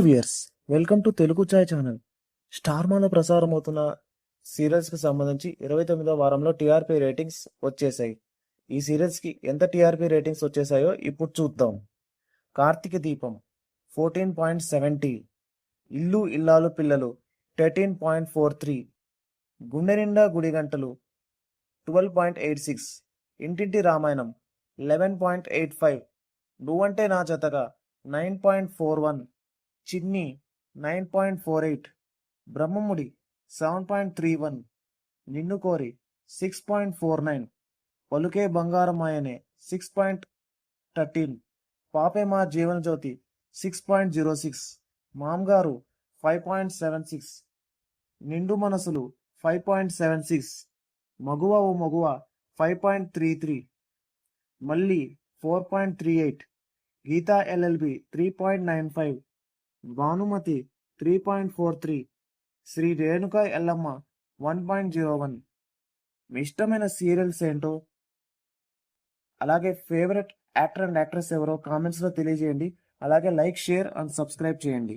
Viewers, welcome to Telugu chai channel. Star మాలో ప్రసారం అవుతున్న సీరియల్స్ కి సంబంధించి 29వ వారంలో టీఆర్పీ రేటింగ్స్ వచ్చేసాయి. ఈ సీరియల్స్ కి ఎంత టీఆర్పీ రేటింగ్స్ వచ్చేసాయో ఇప్పుడు చూద్దాం. కార్తీక దీపం 14.70, ఇల్లు ఇల్లాలు పిల్లలు 13.43, గుండె నిండా గుడి గంటలు 12.86, ఇంటింటి రామాయణం 11.85, నువ్వంటే నా జతగా 9.41, చిన్ని 9.48, బ్రహ్మముడి 7.31, నిన్ను కోరి 6.49, పలుకే బంగారమాయనే 6.13, పాపే మా జీవన జ్యోతి 6.06, మామ్గారు 5.76, నిండు మనసులు 5.76, మగువ ఓ మగువ 5.33, మళ్ళీ 4.38, గీతా ఎల్ఎల్బి 3.95, భానుమతి 3.43, శ్రీ రేణుక ఎల్లమ్మ 1.01. మీ ఇష్టమైన సీరియల్స్ ఏంటో, అలాగే ఫేవరెట్ యాక్టర్ అండ్ యాక్ట్రెస్ ఎవరో కామెంట్స్లో తెలియజేయండి. అలాగే లైక్, షేర్ అండ్ సబ్స్క్రైబ్ చేయండి.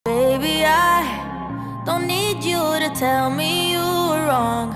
Baby, I don't need you to tell me you were wrong.